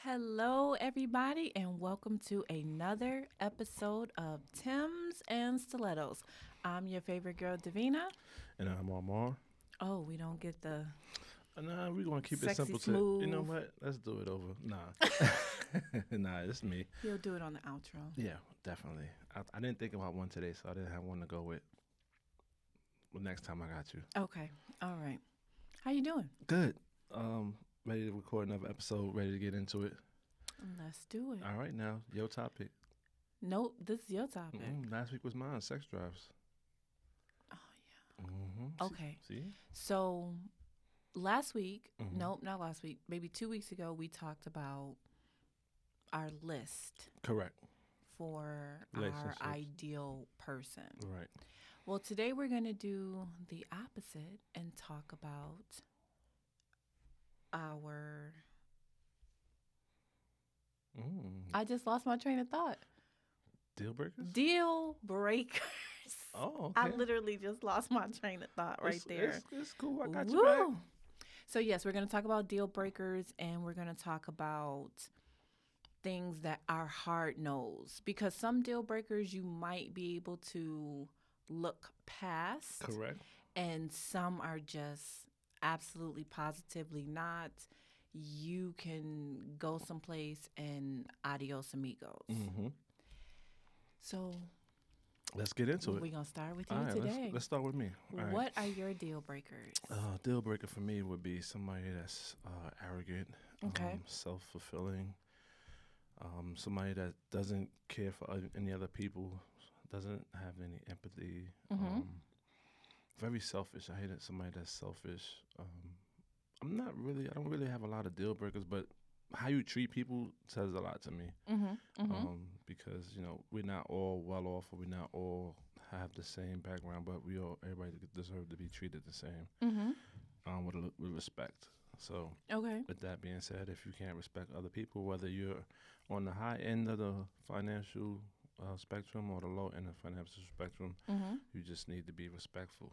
Hello, everybody, and welcome to another episode of Tim's and Stilettos. I'm your favorite girl, Davina. And I'm Omar. Oh, we don't get the Nah, we're going to keep it sexy simple. You know smooth. what? Let's do it over. Nah. Nah, it's me. He'll do it on the outro. Yeah, definitely. I didn't think about one today, so I didn't have one to go with. Well, next time I got you. Okay, all right. How you doing? Good. Ready to record another episode, ready to get into it. Let's do it. All right, now, your topic. Nope, this is your topic. Last week was mine, sex drives. Oh, Mm-hmm. Okay. See? So last week, Mhm. nope, not last week, maybe 2 weeks ago, we talked about our list Correct. for our Relationships. ideal person. Right. Well, today we're going to do the opposite and talk about our. I just lost my train of thought. Deal breakers? Deal breakers. Oh, okay. I literally just lost my train of thought right there. It's cool. I got you back. Woo! So, yes, we're going to talk about deal breakers and we're going to talk about things that our heart knows. Because some deal breakers you might be able to look past. Correct. And some are just absolutely positively not. You can go someplace and adios amigos. Mm-hmm. So Let's get into it. we're going to start with you All right, today. let's start with me. All right. What are your deal breakers? Deal breaker for me would be somebody that's arrogant, Okay. self-fulfilling, somebody that doesn't care for any other people, doesn't have any empathy, very selfish. I hate it. Somebody that's selfish. I don't really have a lot of deal breakers, but how you treat people says a lot to me. Because we're not all well off, or we're not all have the same background, but everybody deserve to be treated the same, with respect. So, Okay. with that being said, if you can't respect other people, whether you're on the high end of the financial spectrum or the low end of the financial spectrum, you just need to be respectful.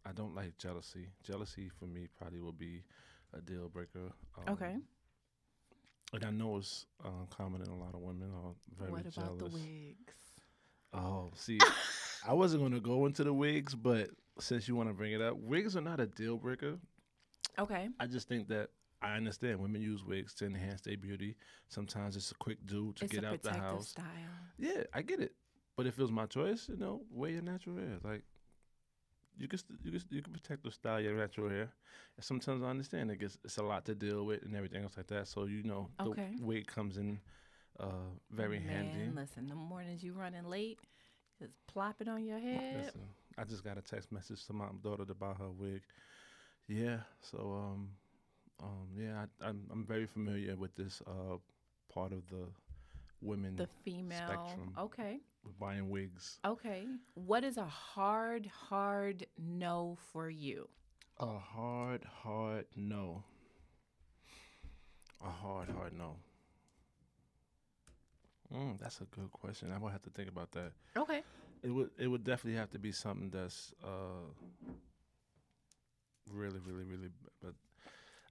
I don't like jealousy. Jealousy for me probably will be a deal breaker. Okay. And I know it's common in a lot of women are very What about jealous. the wigs? Oh, see, I wasn't going to go into the wigs, but since you want to bring it up, wigs are not a deal breaker. Okay. I just think that I understand women use wigs to enhance their beauty. Sometimes it's a quick do to It's get a out the protective house. style. Yeah, I get it. But if it was my choice, wear your natural hair. Like, you can protect the style of your natural hair. And sometimes I understand it's a lot to deal with and everything else like that. So Okay. the wig comes in very handy. Man, listen, the mornings you running late, just plop it on your head. Listen, I just got a text message to my daughter to buy her wig. Yeah, so yeah, I'm very familiar with this part of the women The female. spectrum Okay. with buying wigs. Okay. What is a hard no for you? A hard no. A hard no. That's a good question. I would have to think about that. Okay. It would definitely have to be something that's really, really, really. But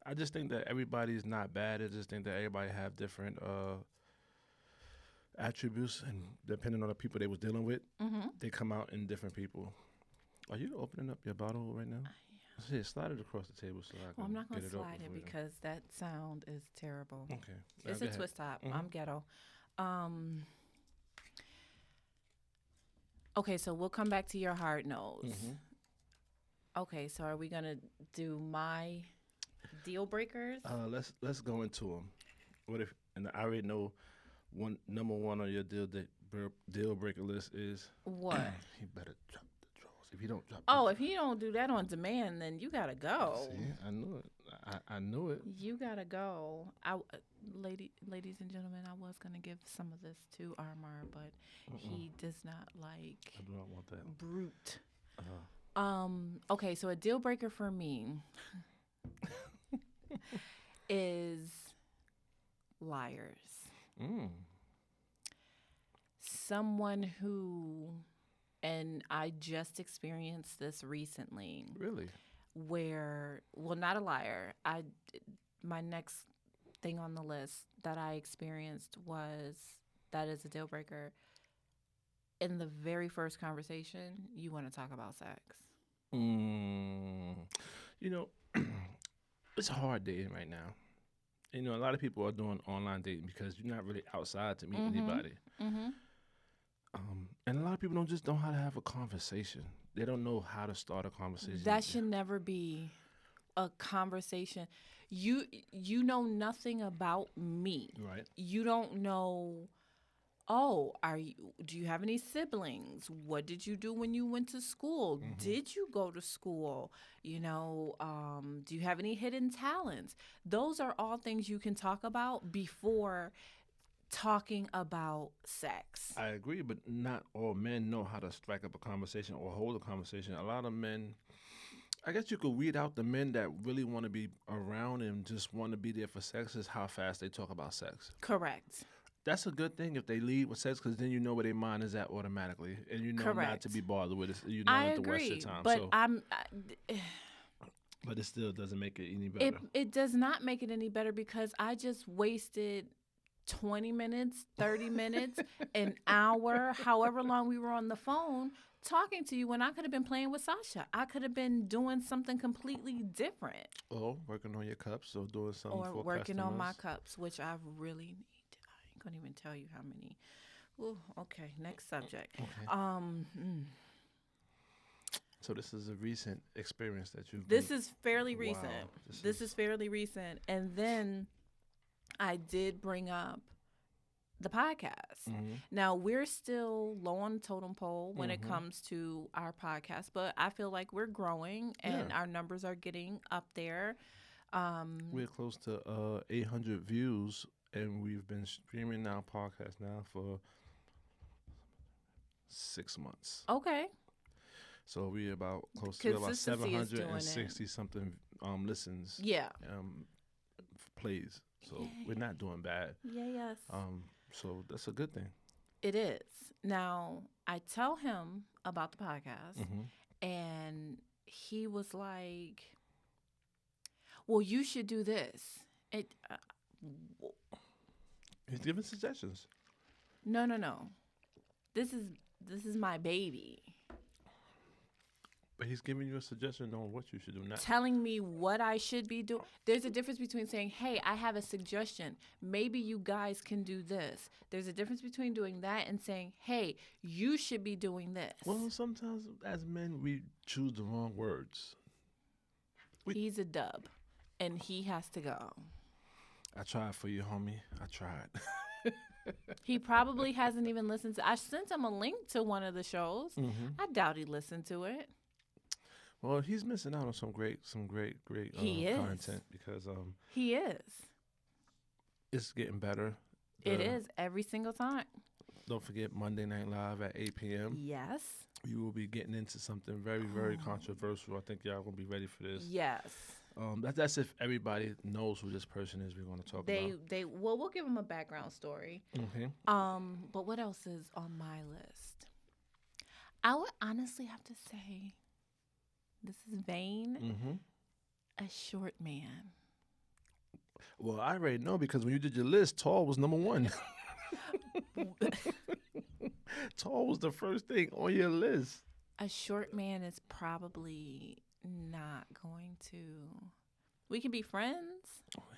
I just think that everybody's not bad. I just think that everybody have different attributes, and depending on the people they was dealing with, they come out in different people. Are you opening up your bottle right now? Yeah, slide it across the table so I can Well, I'm not going get to it slide open it for you. because that sound is terrible. Okay. It's Go a ahead. twist top. Mhm. I'm ghetto. Okay, so we'll come back to your hard nose. Okay, so are we going to do my deal breakers? Let's go into them. What if? And I already know number one on your deal breaker list is What? he better drop the drawers. If he don't drop, Oh, if you don't do that on demand, then you gotta go. See, I knew it. I knew it. You gotta go. Ladies and gentlemen, I was gonna give some of this to Armar, but he does not like I do not want that. brute. Uh-huh. Okay, so a deal breaker for me is liars. Someone who, and I just experienced this recently, Really? where, well, not a liar. My next thing on the list that I experienced was that is a deal breaker. In the very first conversation, you want to talk about sex. Mm, you know, it's hard dating right now. You know, a lot of people are doing online dating because you're not really outside to meet anybody. Mm-hmm. And a lot of people don't know how to have a conversation. They don't know how to start a conversation. That should never be a conversation. You know nothing about me. Right. You don't know. Oh, do you have any siblings? What did you do when you went to school? Did you go to school? You know, do you have any hidden talents? Those are all things you can talk about before talking about sex. I agree, but not all men know how to strike up a conversation or hold a conversation. A lot of men, I guess you could weed out the men that really want to be around and just want to be there for sex is how fast they talk about sex. Correct. That's a good thing if they lead with sex because then you know where their mind is at automatically and you know not to be bothered with it. You know not to waste your time. But but it still doesn't make it any better. It does not make it any better because I just wasted 20 minutes, 30 minutes, an hour, however long we were on the phone talking to you when I could have been playing with Sasha. I could have been doing something completely different. Or working on your cups or doing something or for working customers. on my cups, which I really need. I ain't gonna even tell you how many. Ooh, okay, next subject. Okay. So this is a recent experience that you've This is fairly recent. Wow, This is fairly recent. And then I did bring up the podcast. Now, we're still low on the totem pole when it comes to our podcast, but I feel like we're growing and our numbers are getting up there. We're close to 800 views, and we've been streaming our podcast now for 6 months. Okay. So we're about close to about Consistency is doing 760 something listens. Yeah. Plays. So we're not doing bad. Yeah, yes. So that's a good thing. It is. Now, I tell him about the podcast, and he was like, well, you should do this. He's giving suggestions. No. This is my baby. But he's giving you a suggestion on what you should do. Not telling me what I should be doing. There's a difference between saying, hey, I have a suggestion. Maybe you guys can do this. There's a difference between doing that and saying, hey, you should be doing this. Well, sometimes as men, we choose the wrong words. He's a dub, and he has to go. I tried for you, homie. I tried. He probably hasn't even listened to. I sent him a link to one of the shows. I doubt he listened to it. Well, he's missing out on some great content because he is. It's getting better. It is every single time. Don't forget Monday Night Live at 8 p.m. Yes. We will be getting into something very, very controversial. I think y'all gonna be ready for this. Yes. That's if everybody knows who this person is we're going to talk about. We'll give them a background story. Okay. But what else is on my list? I would honestly have to say, this is vain, a short man. Well, I already know because when you did your list, tall was number one. Tall was the first thing on your list. A short man is probably not going to. We can be friends.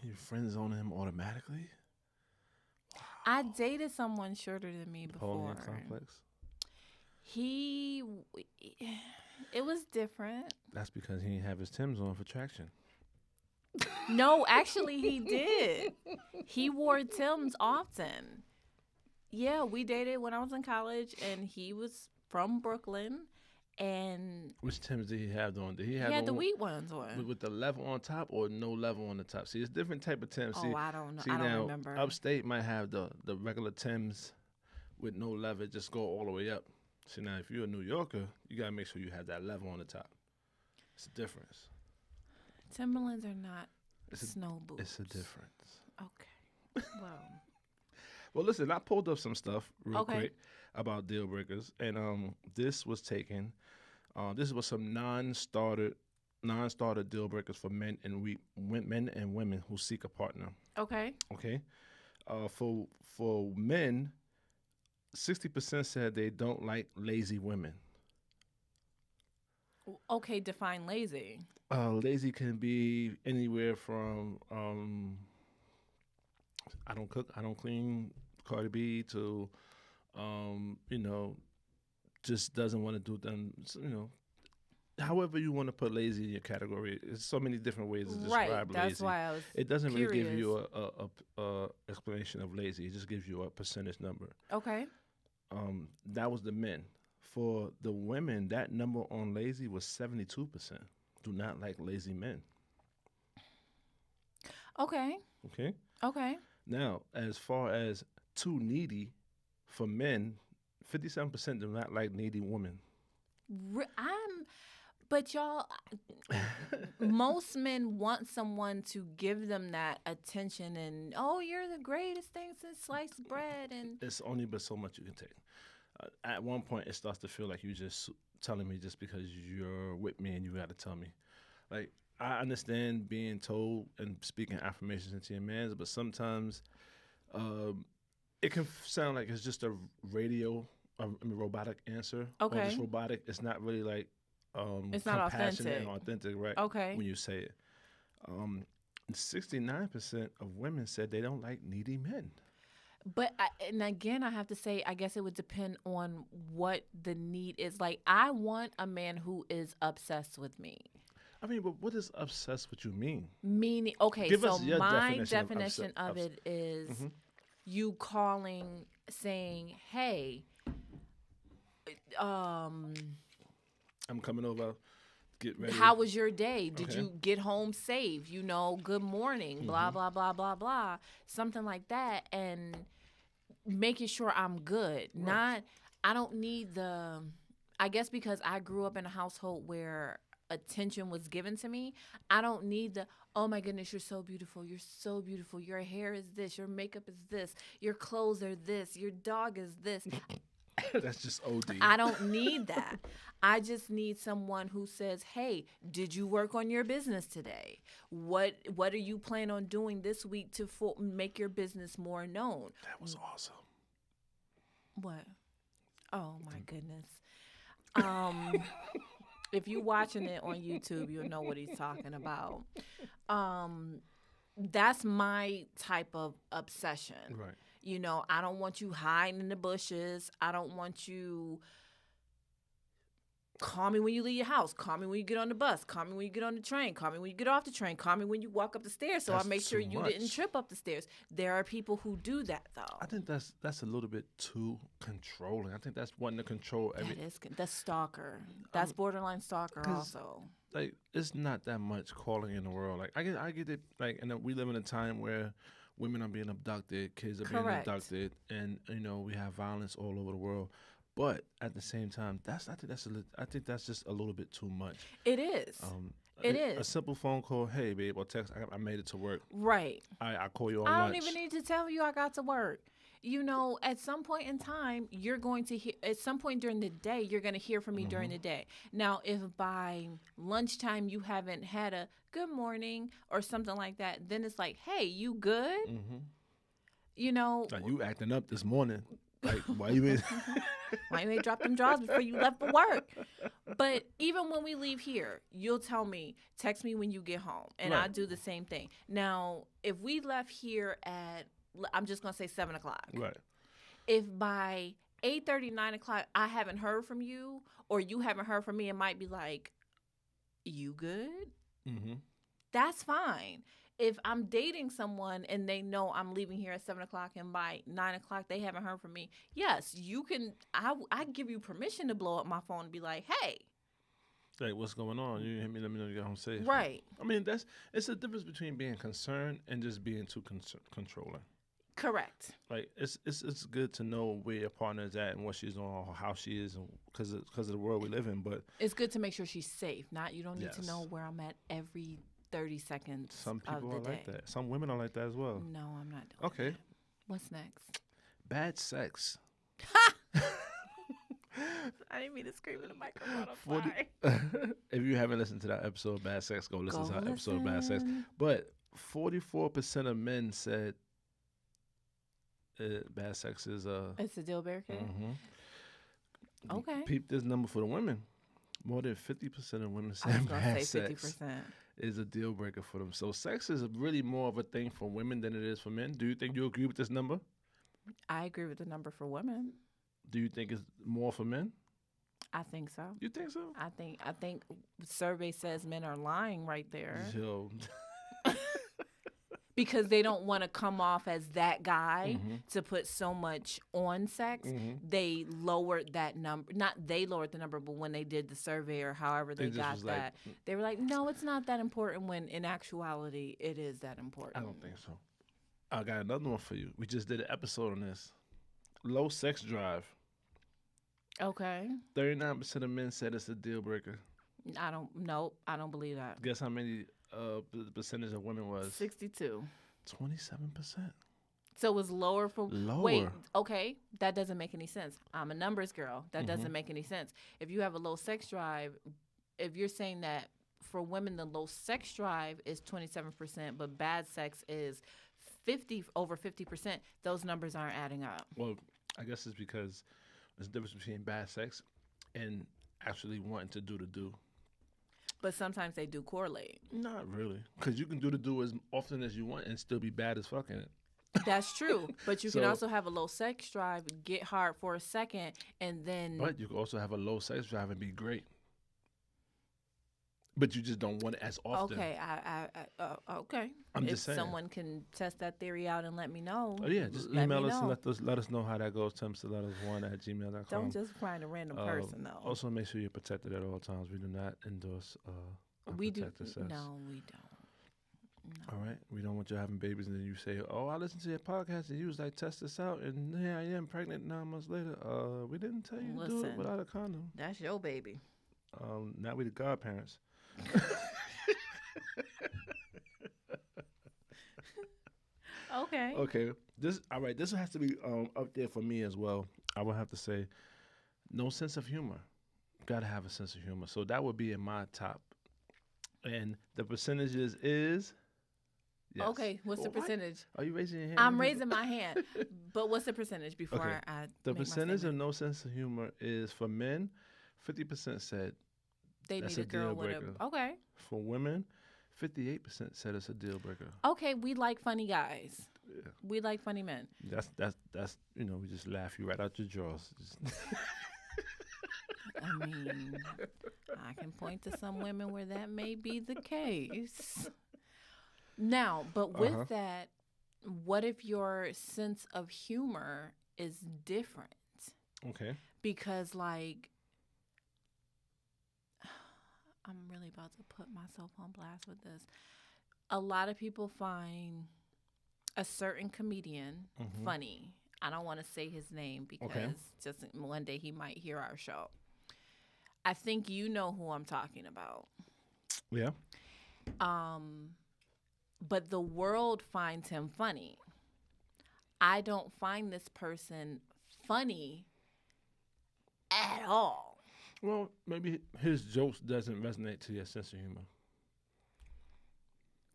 Your friend zone him automatically? Wow. I dated someone shorter than me before. Napoleon complex? It was different. That's because he didn't have his Timbs on for traction. No, actually he did. He wore Timbs often. Yeah, we dated when I was in college, and he was from Brooklyn. And which Timbs did he have on? Did he had the wheat ones on with the level on top or no level on the top? See, it's different type of Timbs. Oh, I don't know. See, I don't now, remember. Upstate might have the regular Timbs with no level, just go all the way up. See, now if you're a New Yorker, you gotta make sure you have that level on the top. It's a difference. Timberlands are not snow boots. It's a difference. Okay. Well, listen, I pulled up some stuff real quick about deal breakers, and this was taken. This was some non-starter deal breakers for men and women who seek a partner. Okay. Okay, for men, 60% said they don't like lazy women. Okay, define lazy. Lazy can be anywhere from I don't cook, I don't clean, Cardi B, to you know, just doesn't want to do them. You know, however you want to put lazy in your category. There's so many different ways to Right. describe That's lazy. why I was It doesn't really give curious. you a explanation of lazy. It just gives you a percentage number. Okay. That was the men. For the women, that number on lazy was 72%. Do not like lazy men. Okay. Okay. Okay. Now, as far as too needy, for men, 57% do not like needy women. But y'all, most men want someone to give them that attention and, oh, you're the greatest thing since sliced bread. And It's only but so much you can take. At one point, it starts to feel like you just telling me just because you're with me and you got to tell me. Like, I understand being told and speaking affirmations into your mans, but sometimes it can sound like it's just a robotic answer. Or Okay. just robotic. It's not really like It's not compassionate and authentic. authentic, right? Okay. When you say it. 69% of women said they don't like needy men. And again, I have to say, I guess it would depend on what the need is. Like, I want a man who is obsessed with me. I mean, but what does obsessed with you mean? Meaning, okay, Give so us your my definition of it is you calling, saying, hey, I'm coming over. Get ready. how was your day? Did Okay. you get home safe? You know, good morning, blah, blah, blah, blah, blah. Something like that. And making sure I'm good. Right. I don't need I guess because I grew up in a household where attention was given to me, I don't need oh my goodness, you're so beautiful. You're so beautiful. Your hair is this. Your makeup is this. Your clothes are this. Your dog is this. That's just OD. I don't need that. I just need someone who says, "Hey, did you work on your business today? What are you planning on doing this week to make your business more known?" That was awesome. What? Oh my goodness. If you watching it on YouTube, you'll know what he's talking about. That's my type of obsession. Right. You know, I don't want you hiding in the bushes. I don't want you call me when you leave your house. Call me when you get on the bus. Call me when you get on the train. Call me when you get off the train. Call me when you walk up the stairs so That's I make sure too you much. didn't trip up the stairs. There are people who do that, though. I think that's a little bit too controlling. I think that's wanting to control everything. That's stalker. That's borderline stalker also. Like, it's not that much calling in the world. Like, I get it. Like, and we live in a time where women are being abducted, kids are being Correct. abducted, and we have violence all over the world. But at the same time, I think that's just a little bit too much. It is. It is. A simple phone call, hey babe, or text, I made it to work. Right. I call you on I lunch. don't even need to tell you I got to work. You know, at some point in time, you're going to hear, at some point during the day, you're going to hear from me during the day. Now, if by lunchtime you haven't had a good morning or something like that, then it's like, hey, you good? You know. Like, you acting up this morning. Like, why you in? Why you ain't drop them drawers before you left for work? But even when we leave here, you'll tell me, text me when you get home. And Right. I do the same thing. Now, if we left here at, I'm just going to say 7 o'clock. Right. If by 8:30, 9 o'clock, I haven't heard from you or you haven't heard from me, it might be like, you good? That's fine. If I'm dating someone and they know I'm leaving here at 7 o'clock and by 9 o'clock they haven't heard from me, yes, you can. I give you permission to blow up my phone and be like, hey. Like, what's going on? You hit me, let me know you got home safe. Right. I mean, it's the difference between being concerned and just being too controlling. Correct. Like, it's good to know where your partner is at and what she's doing or how she is, because of the world we live in. But it's good to make sure she's safe. You don't need to Yes. know where I'm at every 30 seconds some people of the are day. like that. Some women are like that as well. No, I'm not doing Okay. that. What's next? Bad sex. I didn't mean to scream in the microphone. I'm 40 sorry. If you haven't listened to that episode of Bad Sex, go listen Go to that episode of Bad Sex. listen. But 44% of men said bad sex is It's a deal breaker. Mm-hmm. Okay. Peep this number for the women. More than 50% of women I was say gonna bad say sex 50%. is a deal breaker for them. So sex is really more of a thing for women than it is for men. Do you think you agree with this number? I agree with the number for women. Do you think it's more for men? I think so. You think so? I think survey says men are lying right there. Yo. Because they don't want to come off as that guy to put so much on sex. They lowered that number. Not they lowered the number, but when they did the survey or however they got that, they were like, no, it's not that important, when in actuality, it is that important. I don't think so. I got another one for you. We just did an episode on this. Low sex drive. Okay. 39% of men said it's a deal breaker. I don't believe that. Guess how many the percentage of women was? 62. 27%. So it was lower for... Lower. Wait, okay. That doesn't make any sense. I'm a numbers girl. That doesn't make any sense. If you have a low sex drive, if you're saying that for women, the low sex drive is 27%, but bad sex is over 50%, those numbers aren't adding up. Well, I guess it's because there's a difference between bad sex and actually wanting to do the do. But sometimes they do correlate. Not really. Because you can do the do as often as you want and still be bad as fucking it. That's true. But you can also have a low sex drive, get hard for a second, and then... But you can also have a low sex drive and be great. But you just don't want it as often. Okay, okay. I'm just saying. If someone can test that theory out and let me know. Oh, yeah, just email us and let us know how that goes. Tempsletters1@gmail.com. Don't just find a random person, though. Also, make sure you're protected at all times. We do not endorse unprotected sex. No, we don't. No. All right? We don't want you having babies and then you say, oh, I listened to your podcast and you was like, test this out. And here I am pregnant 9 months later. We didn't tell you to do it without a condom. That's your baby. Now we the godparents. Okay. Okay. This has to be up there for me as well. I would have to say, no sense of humor. Gotta have a sense of humor. So that would be in my top. And the percentages is. Yes. Okay. What's the percentage? Are you raising your hand? I'm raising my hand. But what's the percentage before I The make percentage my of no sense of humor is for men, 50% said they that's need a girl deal with breaker. Okay. For women, 58% said it's a deal breaker. Okay, we like funny guys. Yeah. We like funny men. That's we just laugh you right out your drawers. I mean, I can point to some women where that may be the case. Now, but with that, what if your sense of humor is different? Okay. Because, like, I'm really about to put myself on blast with this. A lot of people find a certain comedian funny. I don't want to say his name because just one day he might hear our show. I think you know who I'm talking about. Yeah. But the world finds him funny. I don't find this person funny at all. Well, maybe his jokes doesn't resonate to your sense of humor.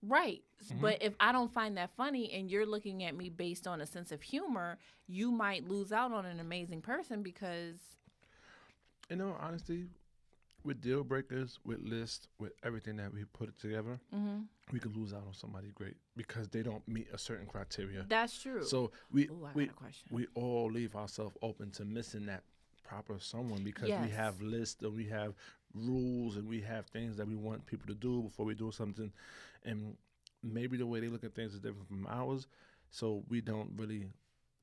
Right. But if I don't find that funny and you're looking at me based on a sense of humor, you might lose out on an amazing person because... In all honesty, with deal breakers, with lists, with everything that we put it together, we could lose out on somebody great because they don't meet a certain criteria. That's true. So I got a question. we all leave ourselves open to missing that proper someone because we have lists and we have rules and we have things that we want people to do before we do something, and maybe the way they look at things is different from ours, so we don't really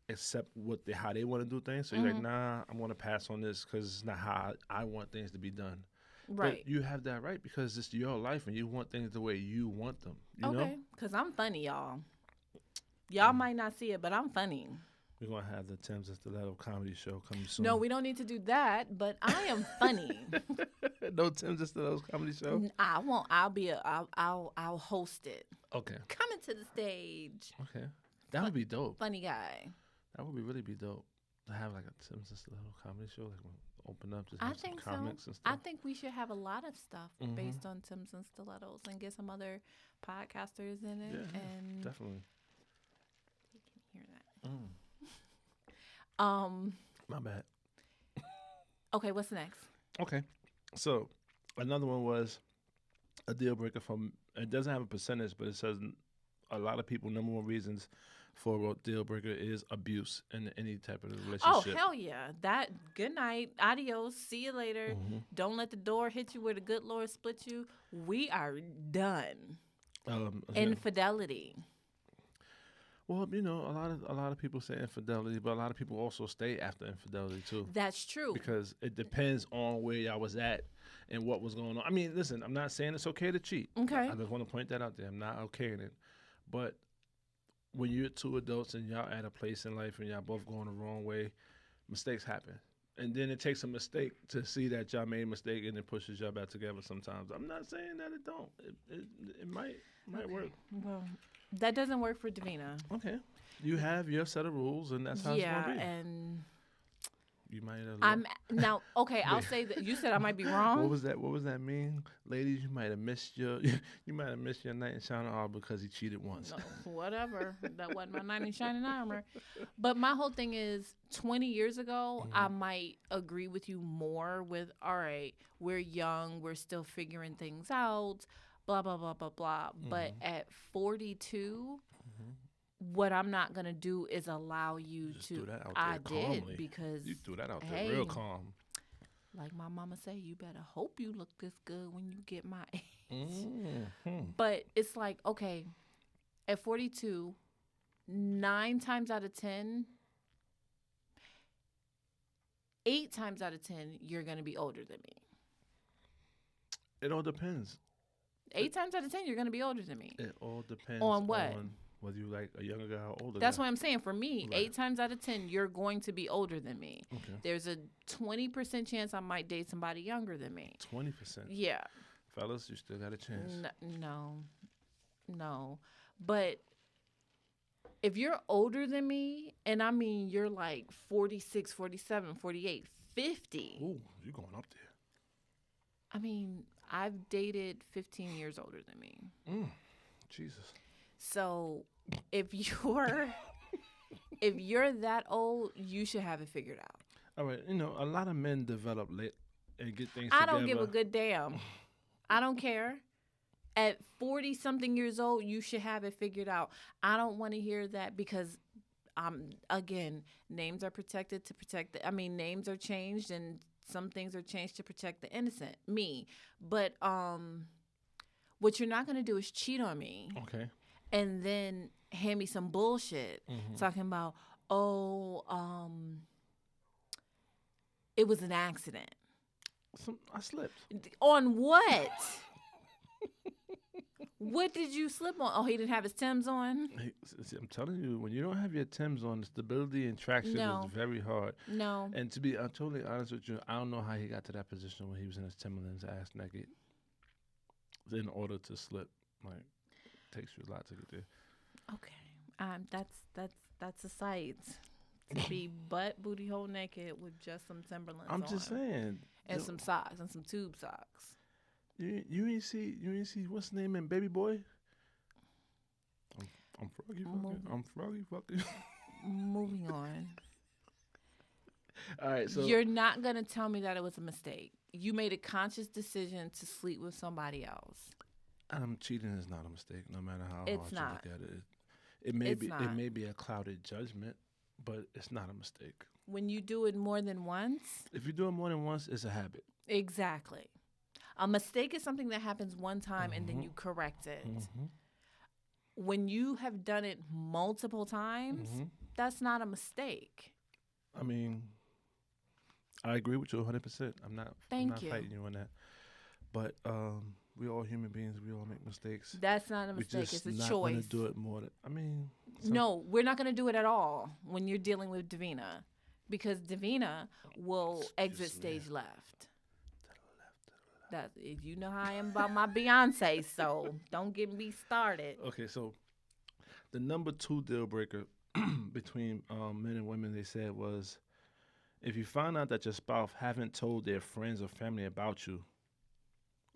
accept how they want to do things. So you're like, nah, I'm going to pass on this because it's not how I want things to be done. Right. But you have that right because it's your life and you want things the way you want them. You know? Because I'm funny, y'all. Y'all might not see it, but I'm funny. We're going to have the Tim's and Stiletto comedy show coming soon. No, we don't need to do that, but I am funny. No Tim's and Stiletto comedy show? I won't. I'll host it. Okay. Coming to the stage. Okay. That would be dope. Funny guy. That would really be dope. To have like a Tim's and Stiletto comedy show, like open up, just I have some think so. comics and I stuff. think we should have a lot of stuff Hmm. based on Tim's and Stilettos and get some other podcasters in it, Yeah, and definitely. he can hear Mm, that. my bad. Okay, what's next? Okay, so another one was a deal breaker from. It doesn't have a percentage, but it says a lot of people. Number one reasons for a deal breaker is abuse in any type of Oh, relationship. hell yeah. That, good night. Adios. See you later. Hmm. Don't let the door hit you where the good Lord split you. We are done. Yeah. Infidelity. Well, a lot of people say infidelity, but a lot of people also stay after infidelity too, That's true. because it depends on where y'all was at and what was going on. I mean, listen, I'm not saying it's okay to cheat. Okay. I just want to point that out there. I'm not okaying it, but when you're two adults and y'all at a place in life and y'all both going the wrong way, mistakes happen. And then it takes a mistake to see that y'all made a mistake, and it pushes y'all back together sometimes. I'm not saying that it don't. It might work. Well, that doesn't work for Davina. Okay. You have your set of rules, and that's how it's Yeah, going to be. and You might have I'm now okay. I'll say that you said I might be wrong. What was that mean? Ladies, you might have missed your you might have missed your knight in shining armor because he cheated once. No, whatever. That wasn't my knight in shining armor. But my whole thing is 20 years ago, I might agree with you more with, all right, we're young, we're still figuring things out, blah, blah, blah, blah, blah. But at 42, what I'm not going to do is allow you Just to. threw that out there I calmly. did because, You threw that out there hey, real calm. like my mama say, you better hope you look this good when you get my age. Mm-hmm. But it's like, okay, at 42, 9 times out of 10, 8 times out of 10, you're going to be older than me. It all depends. 8 times out of 10, you're going to be older than me. It all depends On what? on whether you like a younger guy or older That's guy. what I'm saying. For me, Right. 8 times out of 10, you're going to be older than me. Okay. There's a 20% chance I might date somebody younger than me. 20%. Yeah. Fellas, you still got a chance. No. But if you're older than me, and I mean you're like 46, 47, 48, 50. Ooh, you going up there. I mean, I've dated 15 years older than me. Jesus. So if you're that old, you should have it figured out. All right, a lot of men develop late and get things I together. don't give a good damn. I don't care. At 40 something years old, you should have it figured out. I don't want to hear that because again, names are protected to protect names are changed and some things are changed to protect the innocent, me. But what you're not going to do is cheat on me. Okay. And then hand me some bullshit talking about, it was an accident. I slipped. On what? What did you slip on? Oh, he didn't have his Timbs on? Hey, I'm telling you, when you don't have your Timbs on, the stability and traction No. is very hard. No. And to be totally honest with you, I don't know how he got to that position when he was in his Timberlands ass naked in order to slip. Like, takes you a lot to get there. Okay. That's a sight. To be butt booty hole naked with just some Timberlands I'm on. just saying. And some socks and some tube socks. You ain't see what's the name in Baby Boy? I'm froggy fucking. I'm froggy fucking. Moving on. All right, so You're not gonna tell me that it was a mistake. You made a conscious decision to sleep with somebody else. Cheating is not a mistake, no matter how It's hard not. you look at it. It may be a clouded judgment, but it's not a mistake. When you do it more than once. If you do it more than once, it's a habit. Exactly. A mistake is something that happens one time and then you correct it. When you have done it multiple times, that's not a mistake. I mean, I agree with you 100%. I'm not fighting you on that. But we all human beings. We all make mistakes. That's not a mistake. It's a not choice. Gonna do it more. No, we're not going to do it at all when you're dealing with Davina, because Davina will exit stage left. That you know how I am about my Beyonce, so don't get me started. Okay, so the number 2 deal breaker between men and women, they said, was If you find out that your spouse haven't told their friends or family about you,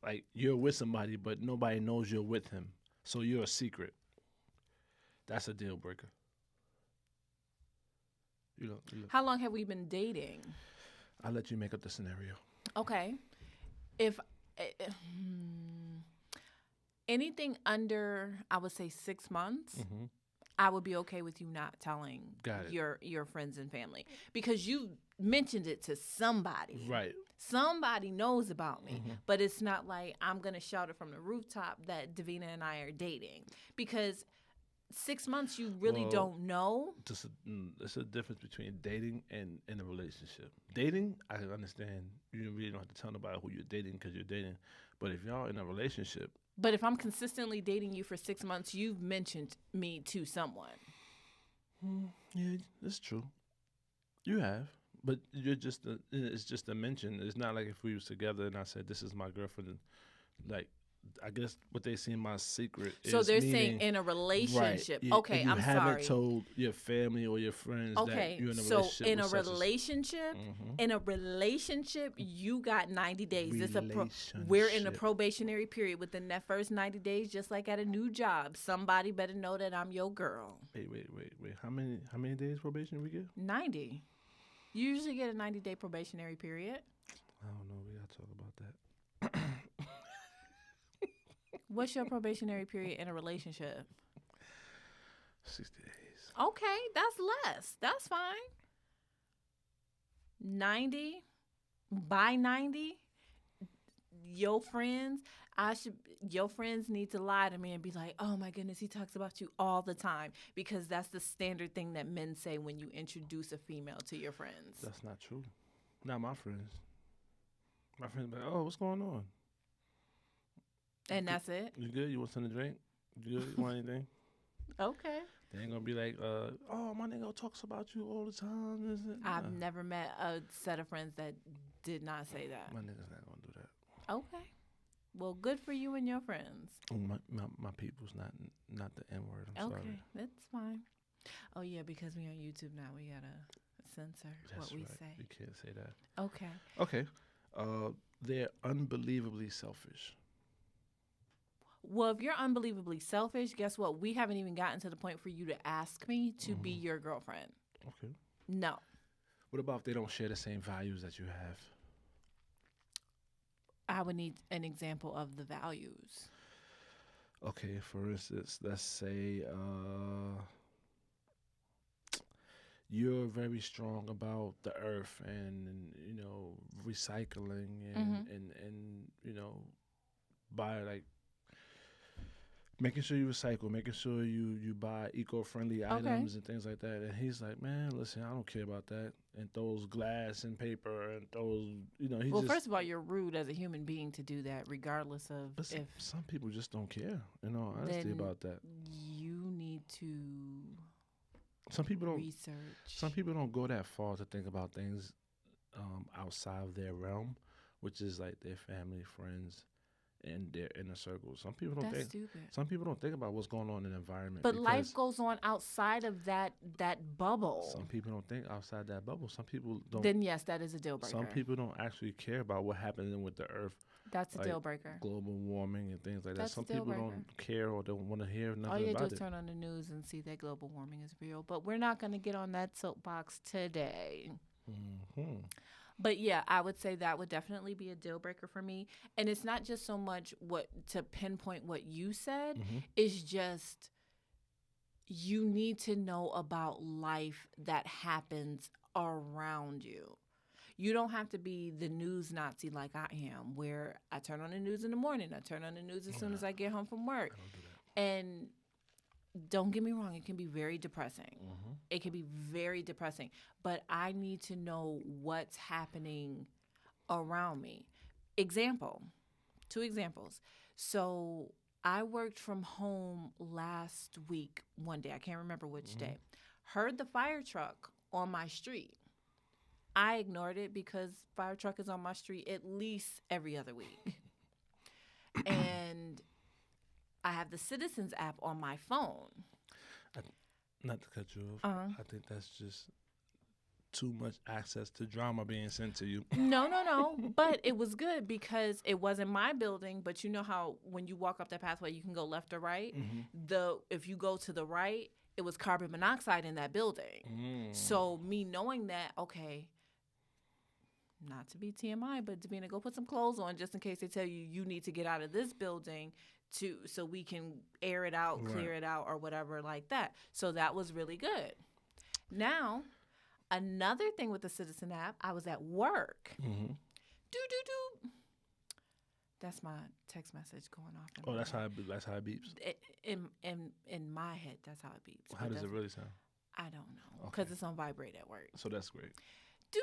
like you're with somebody but nobody knows you're with him, so you're a secret. That's a deal breaker. You know, How long have we been dating? I'll let you make up the scenario. Okay. If hmm, anything under, I would say 6 months, Mm-hmm. I would be okay with you not telling Got it. your friends and family because you mentioned it to somebody. Right. Somebody knows about me, Mm-hmm. but it's not like I'm gonna shout it from the rooftop that Davina and I are dating because 6 months you really Well, don't know. There's a difference between dating and in a relationship. Dating, I can understand. You really don't have to tell nobody who you're dating because you're dating. But if y'all in a relationship, But if I'm consistently dating you for 6 months, you've mentioned me to someone. yeah, that's true. You have, but it's just a mention. It's not like if we was together and I said this is my girlfriend. Like, I guess what they see in my secret So is they're saying meaning in a right. relationship. You, Okay, and you I'm haven't sorry. told your family or your friends that Okay, you're in a so relationship in with a such relationship, Mhm. in a relationship, you got 90 days. Relationship. We're in a probationary period. Within that first 90 days, just like at a new job, somebody better know that I'm your girl. Wait. How many days probation we get? 90. You usually get a 90-day probationary period. I don't know. We gotta talk about that. What's your probationary period in a relationship? 60 days. Okay, that's less. That's fine. 90 by 90, your friends, your friends need to lie to me and be like, "Oh my goodness, he talks about you all the time," because that's the standard thing that men say when you introduce a female to your friends. That's not true. Not my friends. My friends be like, oh, what's going on? And that's it. You good? You want something to drink? You good? You want anything? Okay. They ain't gonna be like, oh, my nigga talks about you all the time. I've never met a set of friends that did not say that. My nigga's not gonna do that. Okay. Well, good for you and your friends. My people's not the N word. I'm Okay, sorry. that's fine. Oh yeah, because we on YouTube now, we gotta censor That's what we right. say. You can't say that. Okay. Okay. They're unbelievably selfish. Well, if you're unbelievably selfish, guess what? We haven't even gotten to the point for you to ask me to be your girlfriend. Okay. No. What about if they don't share the same values that you have? I would need an example of the values. Okay, for instance, let's say you're very strong about the earth and recycling and buy like making sure you recycle, making sure you buy eco-friendly items and things like that. And he's like, man, listen, I don't care about that. And throws glass and paper and throws, he Well, just. first of all, you're rude as a human being to do that, regardless of But if. some people just don't care, honesty Then about that. you need to Some people don't. research. Some people don't go that far to think about things outside of their realm, which is like their family, friends, and their inner circle. Some people don't That's think. stupid. Some people don't think about what's going on in the environment. But life goes on outside of that bubble. Some people don't think outside that bubble. Some people don't. Then yes, that is a deal breaker. Some people don't actually care about what happens with the earth. That's a like deal breaker. Global warming and things like That's that. Some a deal people breaker. don't care or don't want to hear nothing All you about do is it. turn on the news and see that global warming is real. But we're not going to get on that soapbox today. Mm-hmm. But yeah, I would say that would definitely be a deal breaker for me. And it's not just so much what to pinpoint what you said. Mm-hmm. It's just you need to know about life that happens around you. You don't have to be the news Nazi like I am, where I turn on the news in the morning. I turn on the news as soon as I get home from work. I don't do that. And don't get me wrong, it can be very depressing. Mm-hmm. It can be very depressing. But I need to know what's happening around me. Two examples. So I worked from home last week, one day. I can't remember which day. Heard the fire truck on my street. I ignored it because fire truck is on my street at least every other week. And I have the Citizens app on my phone. Not to cut you off. Uh-huh. I think that's just too much access to drama being sent to you. No. But it was good because it wasn't my building. But you know how when you walk up that pathway, you can go left or right. If you go to the right, it was carbon monoxide in that building. So me knowing that, okay, not to be TMI, but to be to go put some clothes on just in case they tell you need to get out of this building so we can air it out, clear it out, or whatever like that. So that was really good. Now, another thing with the Citizen app, I was at work. Do. That's my text message going off. Oh, that's how it beeps. In my head, that's how it beeps. How does it really sound? I don't know because it's on vibrate at work. So that's great. Do.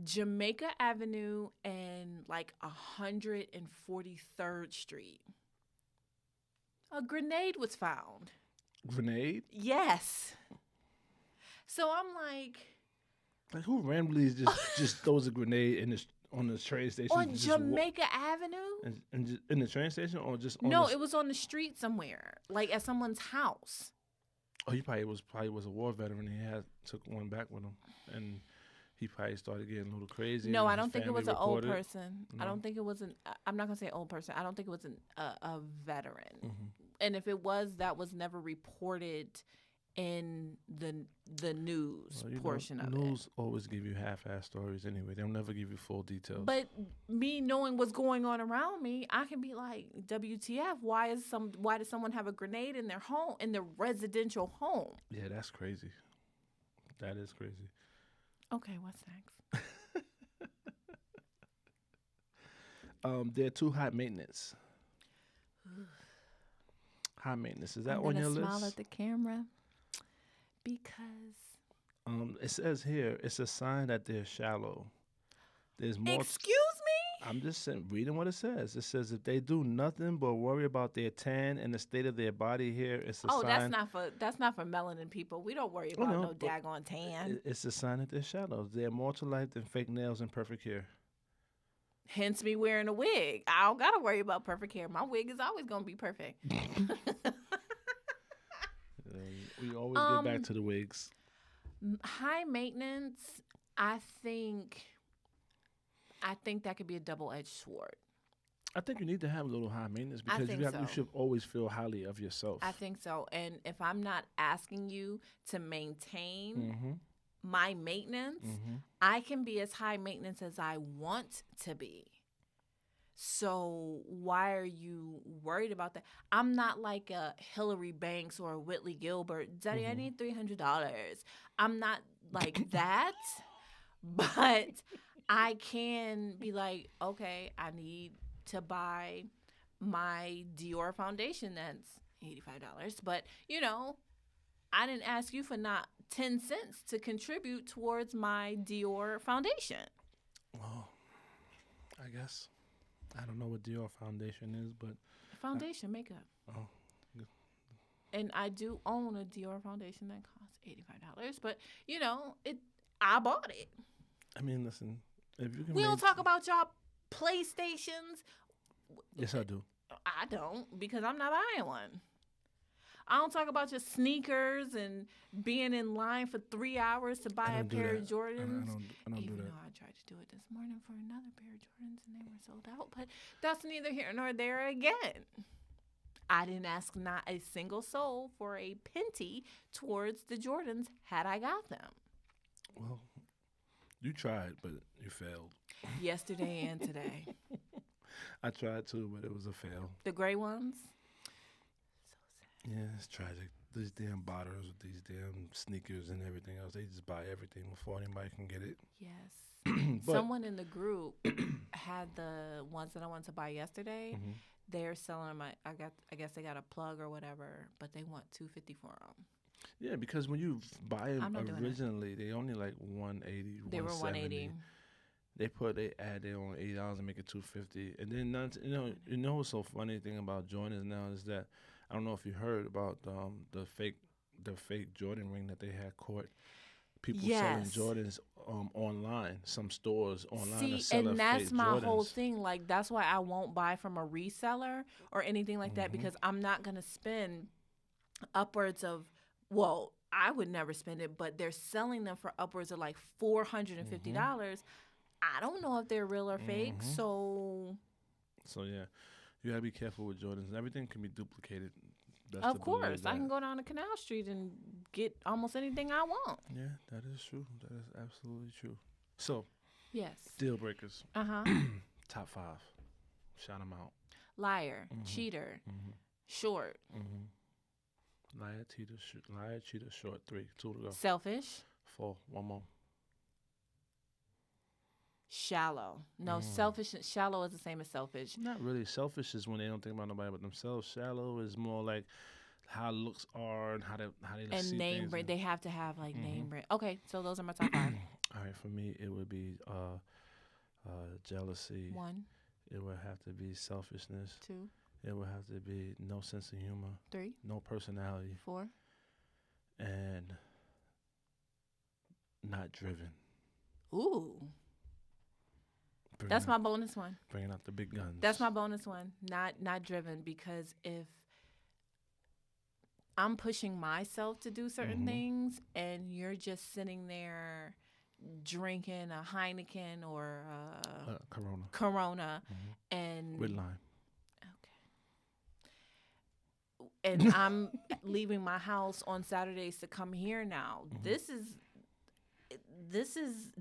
Jamaica Avenue and like 143rd Street. A grenade was found. Grenade? Yes. So I'm like who randomly just throws a grenade on the train station? On Jamaica Avenue? And in the train station or just on No, it was on the street somewhere, like at someone's house. Oh, he probably was a war veteran. He took one back with him, and he probably started getting a little crazy. No, I don't think it was an old reported. person. No? I don't think it was I'm not gonna say old person. I don't think it was a veteran. And if it was, that was never reported in the news portion of it. News always give you half-ass stories anyway. They'll never give you full details. But me knowing what's going on around me, I can be like, WTF? Why did someone have a grenade in their home, in their residential home? Yeah, that's crazy. That is crazy. Okay, what's next? They're too high maintenance. High maintenance. Is that on your list? Smile at the camera because it says here it's a sign that they're shallow. There's more. Excuse me? I'm just reading what it says. It says if they do nothing but worry about their tan and the state of their body here, it's a sign. Oh, that's not for melanin people. We don't worry about no daggone tan. It's a sign that they're shallow. They're more to life than fake nails and perfect hair. Hence me wearing a wig. I don't gotta worry about perfect hair. My wig is always gonna be perfect. We always get back to the wigs. High maintenance, I think that could be a double-edged sword. I think you need to have a little high maintenance because you should always feel highly of yourself. I think so. And if I'm not asking you to maintain my maintenance, I can be as high maintenance as I want to be. So why are you worried about that? I'm not like a Hillary Banks or a Whitley Gilbert. Daddy, I need $300. I'm not like that, but I can be like, okay, I need to buy my Dior foundation that's $85. But, I didn't ask you for not 10 cents to contribute towards my Dior foundation. Well, I guess. I don't know what Dior foundation is, but... Foundation makeup. Oh. Good. And I do own a Dior foundation that costs $85. But, I bought it. I mean, listen, if you can... We don't talk about y'all PlayStations. Yes, I do. I don't, because I'm not buying one. I don't talk about your sneakers and being in line for 3 hours to buy a pair of Jordans. I don't do that. Even though I tried to do it this morning for another pair of Jordans and they were sold out. But that's neither here nor there again. I didn't ask not a single soul for a penty towards the Jordans had I got them. Well, you tried, but you failed. Yesterday and today. I tried too, but it was a fail. The gray ones? Yeah, it's tragic. These damn botters with these damn sneakers and everything else. They just buy everything before anybody can get it. Yes. Someone in the group had the ones that I wanted to buy yesterday. They're selling them. I guess they got a plug or whatever, but they want $250 for them. Yeah, because when you buy them originally, they only like $180. They were $180. They add their own $80 and make it $250. And then what's so funny thing about Jordans now is that I don't know if you heard about the fake Jordan ring that they had caught. People selling Jordans online. Some stores online are selling and that's fake my Jordans. whole thing. Like that's why I won't buy from a reseller or anything like that because I'm not gonna spend upwards of. Well, I would never spend it, but they're selling them for upwards of like $450. I don't know if they're real or fake. So yeah, you gotta be careful with Jordans. Everything can be duplicated. Best of to believe course, I that. can go down to Canal Street and get almost anything I want. Yeah, that is true. That is absolutely true. So, Yes. deal breakers. Uh-huh. Top 5. Shout them out. Liar, cheater, short, Liar, cheater, short. 3. 2 to go. selfish, 4. One more. shallow. No, selfish. Shallow is the same as selfish. Not really. Selfish is when they don't think about nobody but themselves. Shallow is more like how looks are and how they And see name things. brand. They have to have like name brand. Okay, so those are my top 5. All right, for me, it would be jealousy. 1, It would have to be selfishness. 2, It would have to be no sense of humor, 3, no personality, 4. and not driven. Ooh. That's my bonus one. Bringing out the big guns. That's my bonus one. Not driven, because if I'm pushing myself to do certain things and you're just sitting there drinking a Heineken or Corona and with lime. Okay. And I'm leaving my house on Saturdays to come here now. This is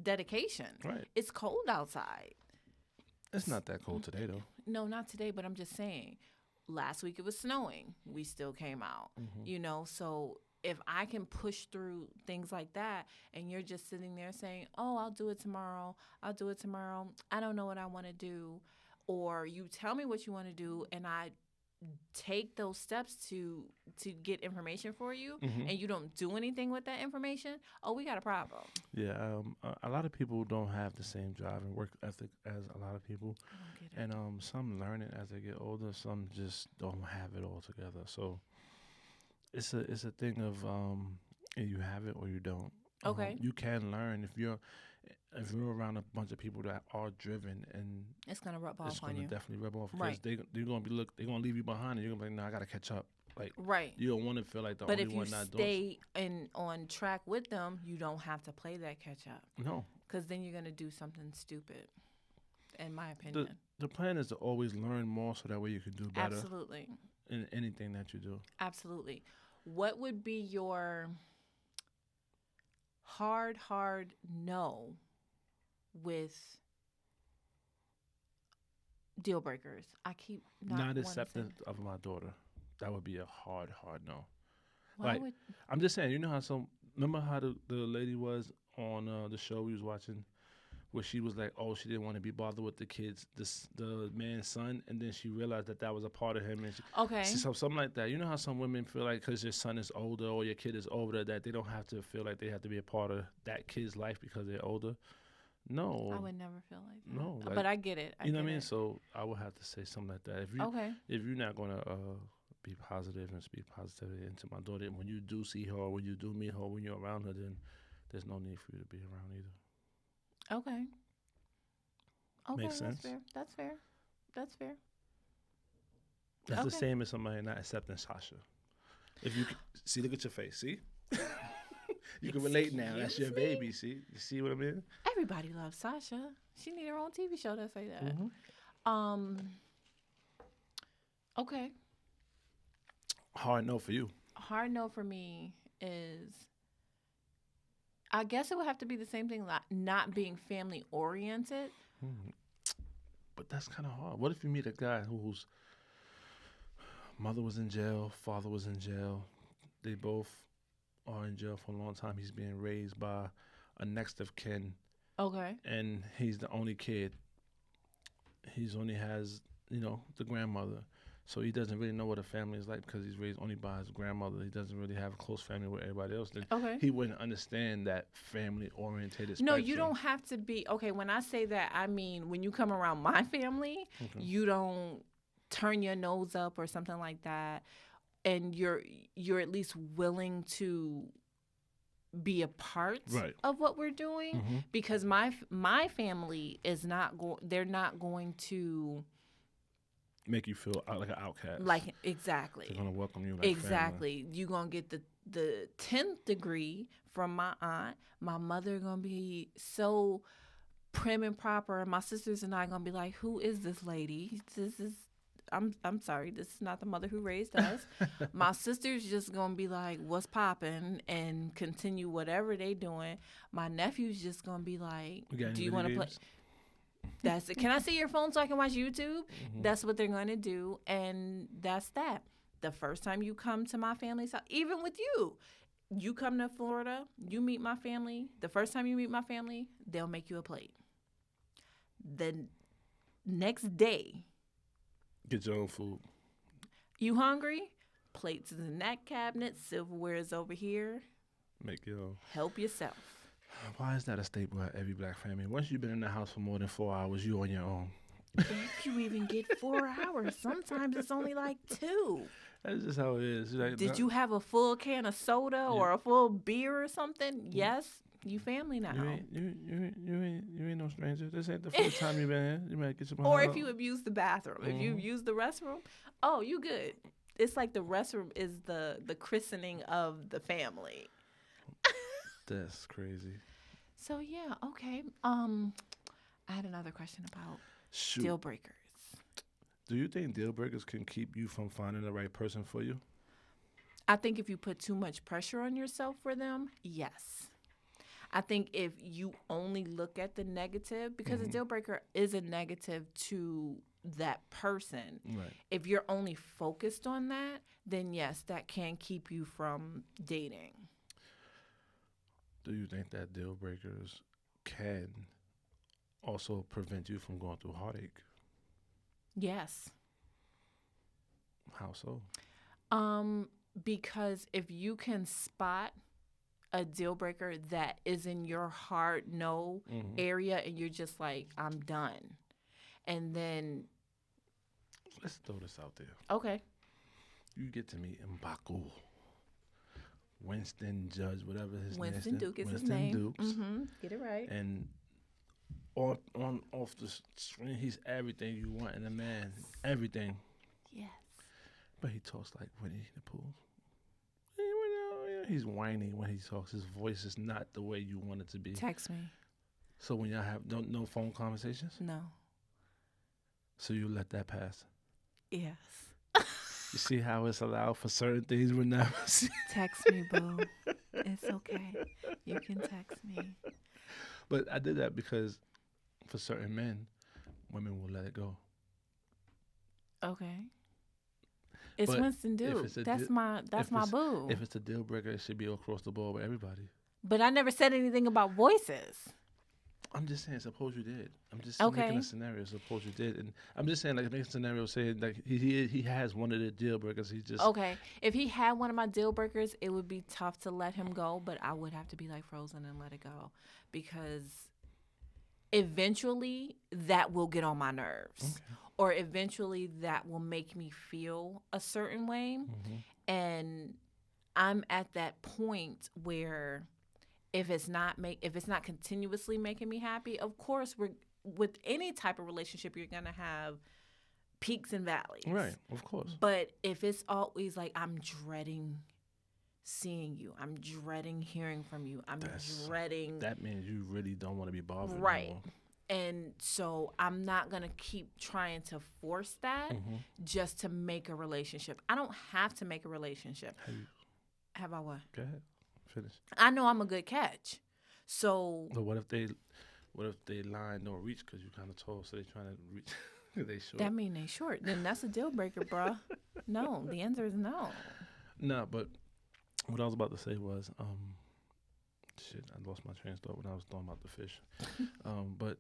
dedication. Right. It's cold outside. It's not that cold today, though. No, not today, but I'm just saying. Last week it was snowing. We still came out. So if I can push through things like that and you're just sitting there saying, oh, I'll do it tomorrow. I don't know what I want to do. Or you tell me what you want to do and I take those steps to get information for you and you don't do anything with that information, we got a problem. Yeah, a lot of people don't have the same drive and work ethic as a lot of people. And some learn it as they get older, some just don't have it all together. So it's a thing of you have it or you don't. Okay. You can learn if you're around a bunch of people that are driven, and it's gonna rub off on you. It's gonna definitely rub off because right. they're gonna be they're gonna leave you behind, and you're gonna be like, no, I gotta catch up. Like right. You don't want to feel like the only one not doing. But if you stay on track with them, you don't have to play that catch up. No. Because then you're gonna do something stupid. In my opinion. The plan is to always learn more, so that way you can do better. Absolutely. In anything that you do. Absolutely. What would be your hard no with deal breakers? I keep not acceptance of my daughter. That would be a hard no. Why like I'm just saying, you know how remember how the lady was on the show we was watching, where she was like, oh, she didn't want to be bothered with the kids, the man's son, and then she realized that was a part of him. And so something like that. You know how some women feel like because your son is older or your kid is older that they don't have to feel like they have to be a part of that kid's life because they're older. No, I would never feel like that. No, but I get it. You know what I mean? So I would have to say something like that. If you're not gonna be positive and speak positivity into my daughter, when you do see her or when you do meet her, when you're around her, then there's no need for you to be around either. Okay. Makes sense. That's fair. That's the same as somebody not accepting Sasha. If you see, look at your face. See, you can relate now. That's your baby. See, you see what I mean? Everybody loves Sasha. She need her own TV show that say that. Okay. Hard no for you. Hard no for me is, I guess it would have to be the same thing, like not being family oriented. But that's kind of hard. What if you meet a guy whose mother was in jail, father was in jail, they both are in jail for a long time. He's being raised by a next of kin. Okay. And he's the only kid. He's only has, the grandmother. So he doesn't really know what a family is like because he's raised only by his grandmother. He doesn't really have a close family with everybody else. Okay. He wouldn't understand that family-oriented spectrum. No, you don't have to be. Okay, when I say that, I mean when you come around my family, you don't turn your nose up or something like that. And you're at least willing to be a part of what we're doing, because my family is not they're not going to make you feel like an outcast. Exactly. They're gonna welcome you like exactly. family. You're gonna get the 10th degree from my aunt. My mother gonna be so prim and proper, and my sisters and I gonna be like, "Who is this lady? This is." I'm sorry, this is not the mother who raised us. My sisters just gonna be like, "What's poppin'?" and continue whatever they doing. My nephew's just gonna be like, "Do you want to play?" That's it. Can I see your phone so I can watch YouTube? That's what they're gonna do, and that's that. The first time you come to my family's house, even with you, you come to Florida, you meet my family. The first time you meet my family, they'll make you a plate. The next day, Get your own food. you hungry? Plates is in that cabinet, silverware is over here. Make your own. Help yourself. Why is that a staple at every black family? Once you've been in the house for more than 4 hours, you on your own. If you even get 4 hours, sometimes it's only like 2. That's just how it is. Like, Did you have a full can of soda or a full beer or something? Yes, you family now. You ain't no stranger. This ain't the first time you been here. You might get your. Or if you abuse the bathroom, if you use the restroom, oh, you good. It's like the restroom is the christening of the family. That's crazy. So yeah, okay. I had another question about deal breakers. Do you think deal breakers can keep you from finding the right person for you? I think if you put too much pressure on yourself for them, yes. I think if you only look at the negative, because a deal breaker is a negative to that person. Right. If you're only focused on that, then yes, that can keep you from dating. Do you think that deal breakers can also prevent you from going through heartache? Yes. How so? Because if you can spot a deal breaker that is in your hard no area and you're just like, I'm done. And then let's throw this out there. Okay. You get to meet Mbaku. Winston Judge, whatever his name is. Winston Duke is his name. Get it right. And off the screen, he's everything you want in a man. Everything. Yes. But he talks like Winnie the Pooh. He's whiny when he talks. His voice is not the way you want it to be. Text me. So when y'all have no phone conversations? No. So you let that pass? Yes. You see how it's allowed for certain things we're not. Text me, boo. It's okay. You can text me. But I did that because for certain men, women will let it go. Okay. It's but Winston Duke. That's my boo. If it's a deal breaker, it should be across the board with everybody. But I never said anything about voices. I'm just saying, suppose you did. I'm just Okay. making a scenario. Suppose you did, and I'm just saying, like, make a scenario saying like he has one of the deal breakers. He just okay. If he had one of my deal breakers, it would be tough to let him go. But I would have to be like Frozen and let it go, because eventually that will get on my nerves, or eventually that will make me feel a certain way, and I'm at that point where. If it's not continuously making me happy, of course with any type of relationship you're gonna have peaks and valleys. Right, of course. But if it's always like I'm dreading seeing you, I'm dreading hearing from you, dreading that means you really don't want to be bothered. Right. Anymore. And so I'm not gonna keep trying to force that just to make a relationship. I don't have to make a relationship. Have I what? Go ahead. Finish. I know I'm a good catch. So what if they line don't reach because you're kind of tall, so they're trying to reach? They short. That mean they short. Then that's a deal breaker, bruh. No, the answer is no. No, but what I was about to say was, I lost my train of thought when I was talking about the fish. But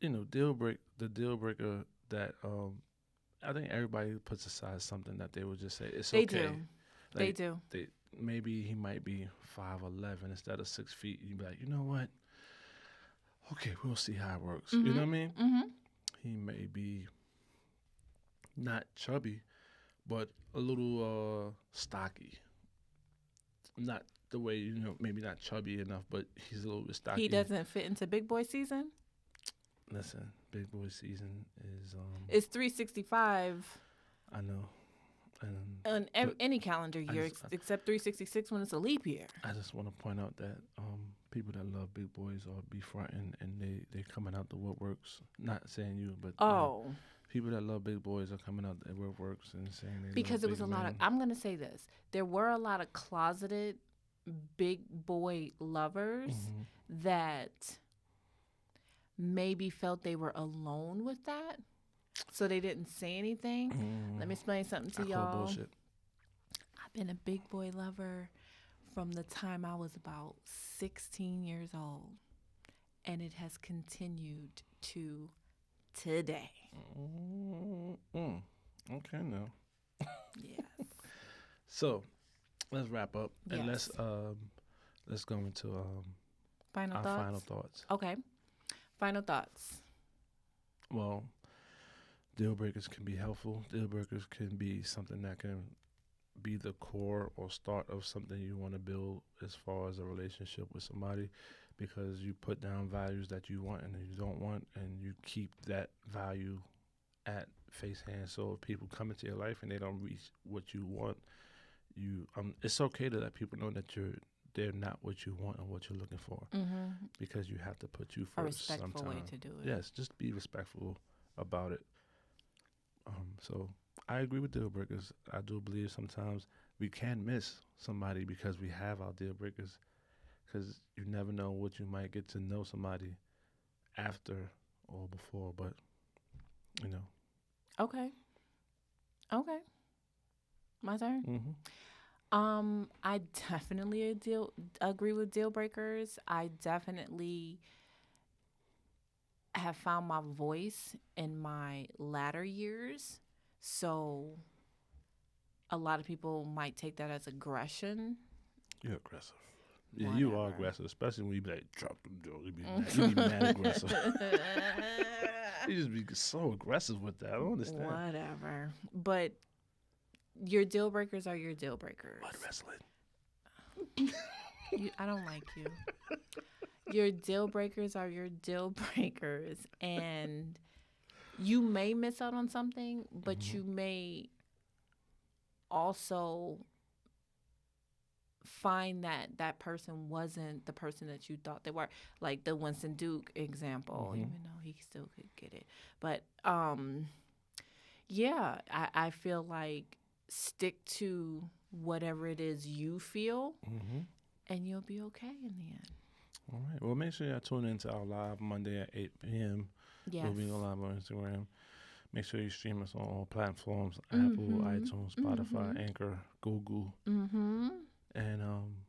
the deal breaker that I think everybody puts aside something that they would just say it's okay. Do. They do. Maybe he might be 5'11" instead of 6 feet. You'd be like, you know what? Okay, we'll see how it works. You know what I mean? He may be not chubby, but a little stocky. Not the way, maybe not chubby enough, but he's a little bit stocky. He doesn't fit into big boy season? Listen, big boy season is... it's 365. I know. And On any calendar year except 366 when it's a leap year. I just want to point out that people that love big boys are be fronting and they coming out the woodworks. Not saying you, but people that love big boys are coming out the woodworks and saying they because love it was big a lot men. of. I'm gonna say this: there were a lot of closeted big boy lovers that maybe felt they were alone with that, so they didn't say anything. Let me explain something to y'all. Call bullshit. I've been a big boy lover from the time I was about 16 years old, and it has continued to today. Okay, now. Yes. So let's wrap up and Yes. let's go into Final our thoughts? final thoughts. Okay. Final thoughts. Well, deal breakers can be helpful. Deal breakers can be something that can be the core or start of something you want to build as far as a relationship with somebody, because you put down values that you want and that you don't want, and you keep that value at face hand. So if people come into your life and they don't reach what you want, it's okay to let people know that they're not what you want and what you're looking for, because you have to put you first. A respectful way to do it. Yes, just be respectful about it. So I agree with deal breakers. I do believe sometimes we can miss somebody because we have our deal breakers, because you never know what you might get to know somebody after or before, but you know. Okay. My turn. I definitely agree with deal breakers. I definitely have found my voice in my latter years. So a lot of people might take that as aggression. You're aggressive. Yeah, Whatever. you are aggressive, especially when you be like, drop them doors. You be mad aggressive. You just be so aggressive with that. I don't understand. Whatever. But your deal breakers are your deal breakers. Mud wrestling. I don't like you. Your deal breakers are your deal breakers. And you may miss out on something, but you may also find that person wasn't the person that you thought they were. Like the Winston Duke example, even though he still could get it. But yeah, I feel like stick to whatever it is you feel, and you'll be okay in the end. All right. Well, make sure y'all tune into our live Monday at 8 p.m. Yes. We'll be live on Instagram. Make sure you stream us on all platforms: Apple, iTunes, Spotify, Anchor, Google. And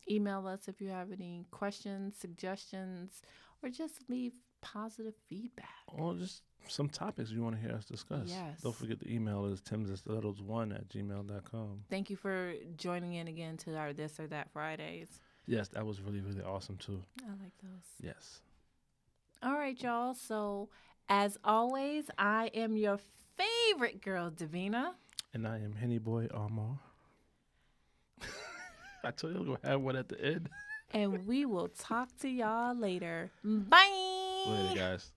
email us if you have any questions, suggestions, or just leave positive feedback. Or just some topics you want to hear us discuss. Yes. Don't forget the email is timsandstilettos1@gmail.com. Thank you for joining in again to our This or That Fridays. Yes, that was really, really awesome too. I like those. Yes. All right, y'all. So, as always, I am your favorite girl, Davina. And I am Henny Boy Armar. I told you I was going to have one at the end. And we will talk to y'all later. Bye. Later, guys.